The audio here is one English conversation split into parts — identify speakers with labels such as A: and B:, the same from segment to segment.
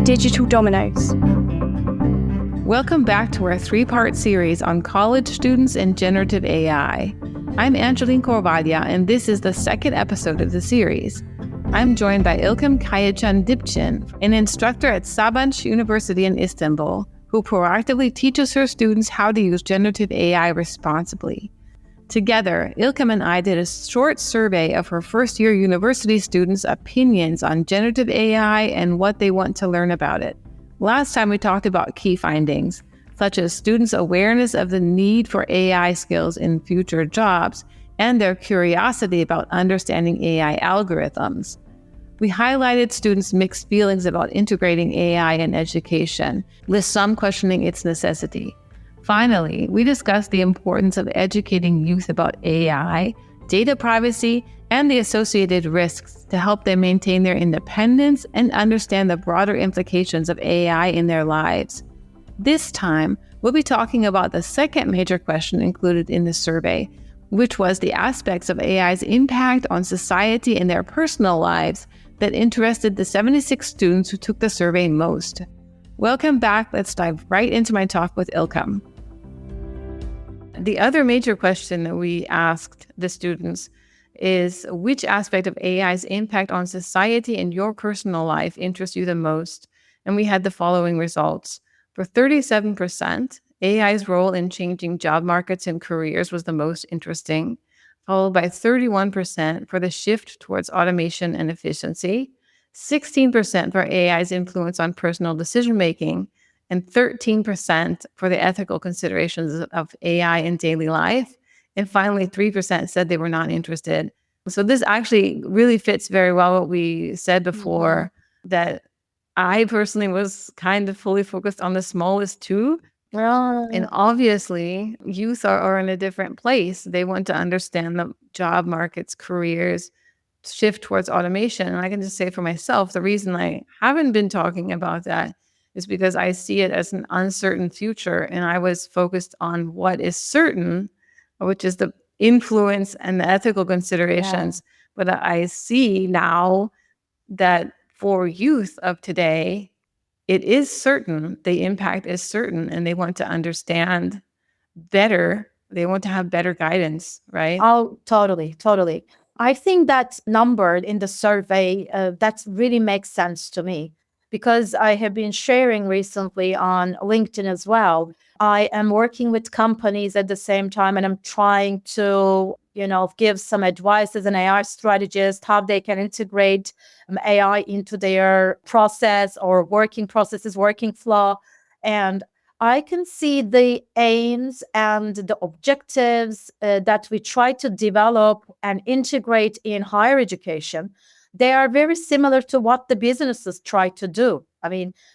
A: digital dominoes.
B: Welcome back to our three-part series on college students and generative AI. I'm Angeline Corvaglia, and this is the second episode of the series. I'm joined by Ilkem Kayican Dipcin, an instructor at Sabanci University in Istanbul, who proactively teaches her students how to use generative AI responsibly. Together, Ilkem and I did a short survey of her first-year university students' opinions on generative AI and what they want to learn about it. Last time we talked about key findings, such as students' awareness of the need for AI skills in future jobs and their curiosity about understanding AI algorithms. We highlighted students' mixed feelings about integrating AI in education, with some questioning its necessity. Finally, we discussed the importance of educating youth about AI, data privacy, and the associated risks to help them maintain their independence and understand the broader implications of AI in their lives. This time, we'll be talking about the second major question included in the survey, which was the aspects of AI's impact on society and their personal lives that interested the 76 students who took the survey most. Welcome back. Let's dive right into my talk with Ilkem. The other major question that we asked the students is which aspect of AI's impact on society and your personal life interests you the most? And we had the following results. For 37%, AI's role in changing job markets and careers was the most interesting, followed by 31% for the shift towards automation and efficiency, 16% for AI's influence on personal decision-making, and 13% for the ethical considerations of AI in daily life. And finally, 3% said they were not interested. So this actually really fits very well what we said before, that I personally was kind of fully focused on the smallest two. And obviously, youth are in a different place. They want to understand the job markets, careers, shift towards automation. And I can just say for myself, the reason I haven't been talking about that is because I see it as an uncertain future. And I was focused on what is certain, which is the influence and the ethical considerations. Yeah. But I see now that for youth of today, it is certain, the impact is certain, and they want to understand better. They want to have better guidance, right?
C: Oh, totally. I think that number in the survey, that really makes sense to me, because I have been sharing recently on LinkedIn as well. I am working with companies at the same time, and I'm trying to, give some advice as an AI strategist, how they can integrate AI into their process or working processes, working flow. And I can see the aims and the objectives that we try to develop and integrate in higher education. They are very similar to what the businesses try to do.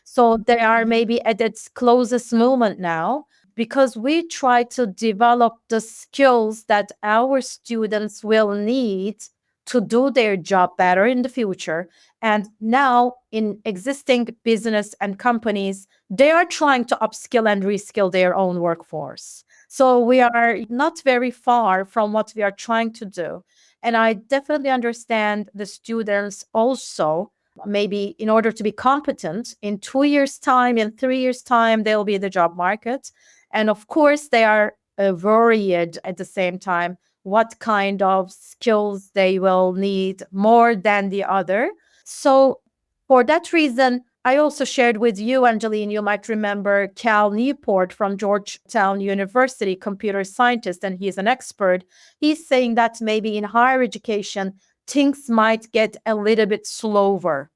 C: So they are maybe at its closest moment now, because we try to develop the skills that our students will need to do their job better in the future. And now in existing business and companies, they are trying to upskill and reskill their own workforce. So we are not very far from what we are trying to do. And I definitely understand the students also, maybe in order to be competent in 2 years' time, in 3 years' time, they'll be in the job market. And of course, they are worried at the same time what kind of skills they will need more than the other. So for that reason, I also shared with you, Angeline, you might remember Cal Newport from Georgetown University, computer scientist, and he's an expert. He's saying that maybe in higher education, things might get a little bit slower.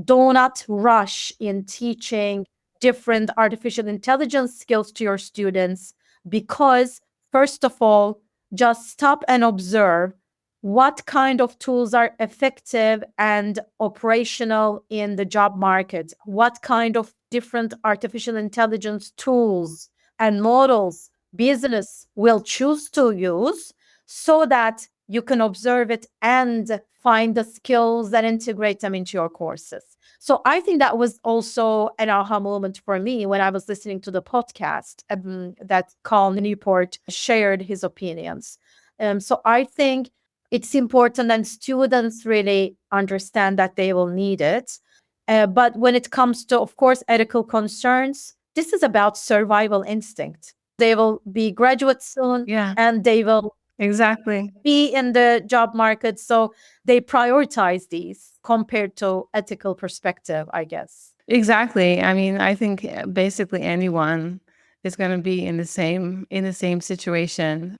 C: Do not rush in teaching different artificial intelligence skills to your students, because first of all, just stop and observe what kind of tools are effective and operational in the job market, what kind of different artificial intelligence tools and models business will choose to use, so that you can observe it and find the skills and integrate them into your courses. So I think that was also an aha moment for me when I was listening to the podcast that Cal Newport shared his opinions. So I think it's important, and students really understand that they will need it. But when it comes to, of course, ethical concerns, this is about survival instinct. They will be graduates soon,
B: Yeah,
C: and they will
B: exactly.
C: be in the job market. So they prioritize these compared to ethical perspective, I guess.
B: Exactly. I mean, I think basically anyone is going to be in the same situation.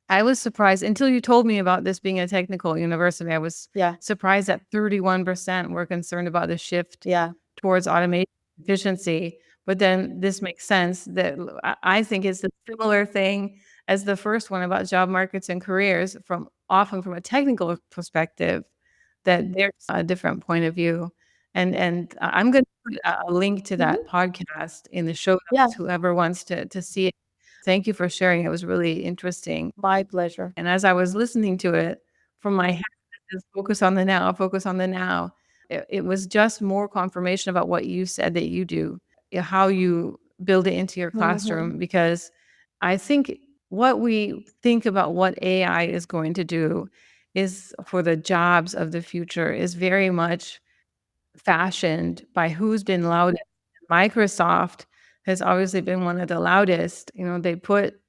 B: I was surprised until you told me about this being a technical university. I was
C: Yeah.
B: surprised that 31% were concerned about the shift
C: Yeah.
B: towards automation efficiency. But then this makes sense that I think it's a similar thing as the first one about job markets and careers from often from a technical perspective, that there's a different point of view. And I'm going to put a link to
C: Mhm.
B: that podcast in the show
C: Yeah.
B: notes, whoever wants to see it. Thank you for sharing. It was really interesting.
C: My pleasure.
B: And as I was listening to it, from my head, just focus on the now, focus on the now. It was just more confirmation about what you said that you do, how you build it into your
C: Mhm.
B: classroom. Because I think what we think about what AI is going to do is for the jobs of the future is very much fashioned by who's been loudest. Microsoft has obviously been one of the loudest. You know, they put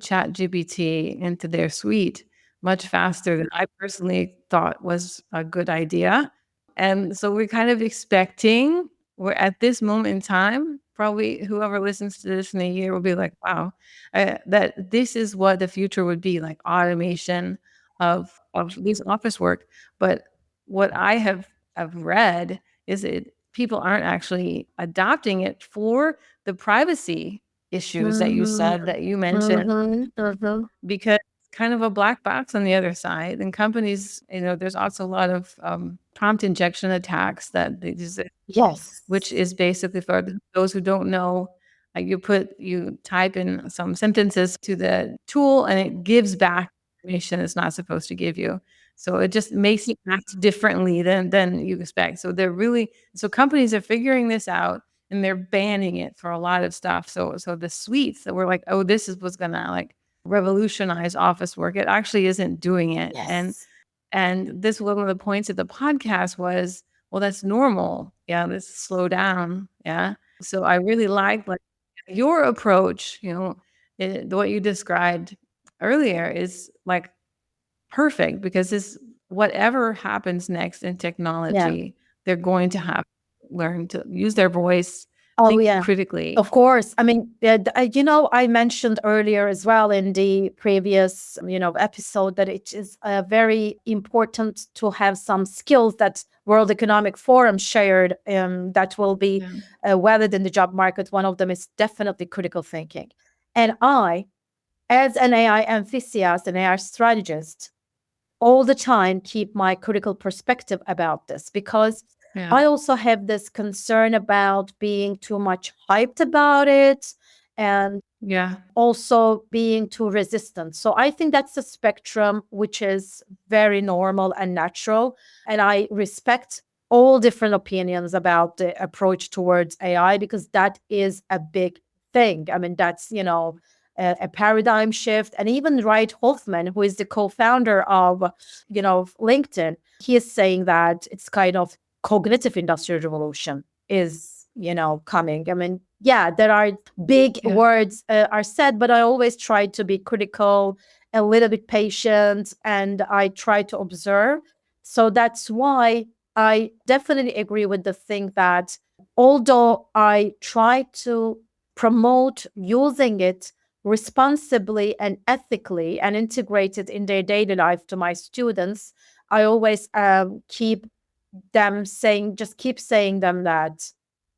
B: Chat GPT into their suite much faster than I personally thought was a good idea. And so we're kind of expecting, we're at this moment in time, probably whoever listens to this in a year will be like, wow, that this is what the future would be like, automation of these office work. But what I've read is it people aren't actually adopting it for the privacy issues that you
C: Mhm.
B: said, that you mentioned,
C: Mhm. Mhm.
B: because it's kind of a black box on the other side. And companies, there's also a lot of prompt injection attacks that they just, which
C: Yes.
B: is basically for those who don't know, you type in some sentences to the tool and it gives back information it's not supposed to give you. So it just makes you act differently than you expect. So companies are figuring this out and they're banning it for a lot of stuff. So the suites that were like, oh, this is what's gonna like revolutionize office work. It actually isn't doing it. And
C: Yes.
B: and this one of the points of the podcast was, well, that's normal. Yeah, let's slow down. Yeah. So I really like your approach, what you described earlier is like perfect because this whatever happens next in
C: Yeah.
B: technology, they're going to have to learn to use their voice,
C: Oh,
B: think
C: yeah.
B: critically.
C: Of course. I mean, I mentioned earlier as well in the previous, episode that it is very important to have some skills that World Economic Forum shared that will be
B: Yeah.
C: valid in the job market. One of them is definitely critical thinking. And I, as an AI enthusiast, an AI strategist, all the time keep my critical perspective about this because
B: Yeah.
C: I also have this concern about being too much hyped about it and
B: Yeah.
C: also being too resistant. So I think that's a spectrum which is very normal and natural. And I respect all different opinions about the approach towards AI because that is a big thing. I mean, that's, a paradigm shift. And even Reid Hoffman, who is the co-founder of, LinkedIn, he is saying that it's kind of cognitive industrial revolution is, coming. I mean, yeah, there are big
B: Yeah.
C: words are said, but I always try to be critical, a little bit patient, and I try to observe. So that's why I definitely agree with the thing that although I try to promote using it responsibly and ethically and integrate it in their daily life to my students, I always keep saying them that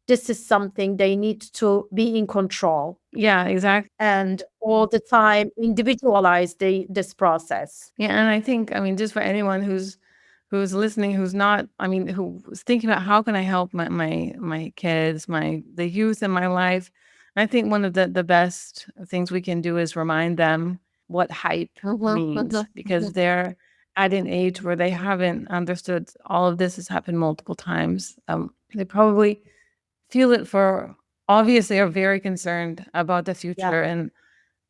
C: this is something they need to be in control
B: Yeah, exactly.
C: and all the time individualize this process.
B: Yeah, and I think, I mean, just for anyone who's listening, who's not, I mean, who's thinking about how can I help my kids, the youth in my life. I think one of the best things we can do is remind them what hype
C: Mhm,
B: means
C: mhm,
B: because
C: mhm.
B: they're at an age where they haven't understood all of this has happened multiple times. They probably feel it for obviously are very concerned about the
C: Yeah.
B: future and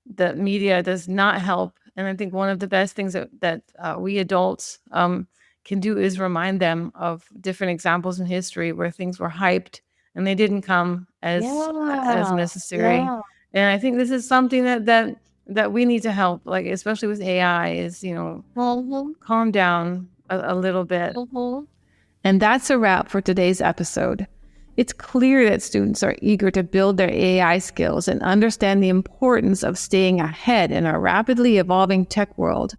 B: the media does not help. And I think one of the best things that we adults can do is remind them of different examples in history where things were hyped and they didn't come as necessary.
C: Yeah.
B: And I think this is something that we need to help, like especially with AI, is calm down a little bit. And that's a wrap for today's episode. It's clear that students are eager to build their AI skills and understand the importance of staying ahead in our rapidly evolving tech world.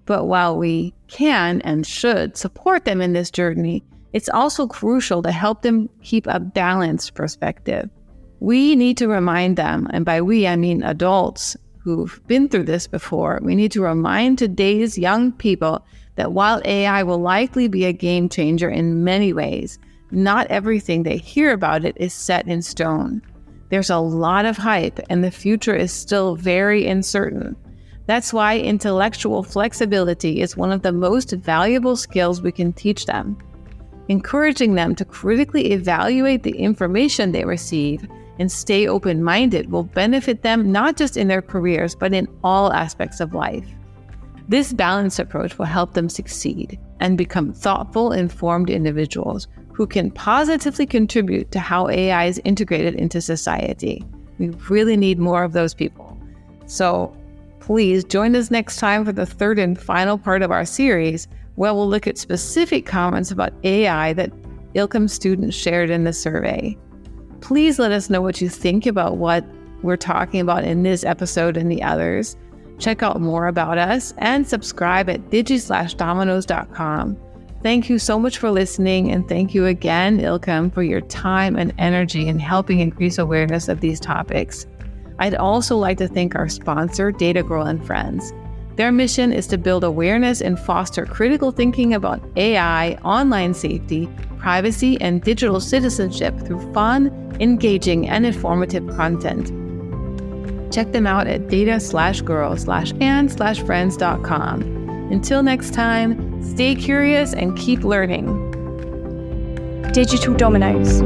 B: But while we can and should support them in this journey, it's also crucial to help them keep a balanced perspective. We need to remind them, and by we, I mean adults who've been through this before, we need to remind today's young people that while AI will likely be a game changer in many ways, not everything they hear about it is set in stone. There's a lot of hype, and the future is still very uncertain. That's why intellectual flexibility is one of the most valuable skills we can teach them. Encouraging them to critically evaluate the information they receive and stay open-minded will benefit them not just in their careers, but in all aspects of life. This balanced approach will help them succeed and become thoughtful, informed individuals who can positively contribute to how AI is integrated into society. We really need more of those people. So please join us next time for the third and final part of our series, where we'll look at specific comments about AI that Ilkem students shared in the survey. Please let us know what you think about what we're talking about in this episode and the others. Check out more about us and subscribe at digi/dominos.com. Thank you so much for listening, and thank you again, Ilkem, for your time and energy in helping increase awareness of these topics. I'd also like to thank our sponsor, Data Girl and Friends. Their mission is to build awareness and foster critical thinking about AI, online safety, privacy, and digital citizenship through fun, engaging, and informative content. Check them out at data/girl/and/friends.com. Until next time, stay curious and keep learning.
A: Digital Dominoes.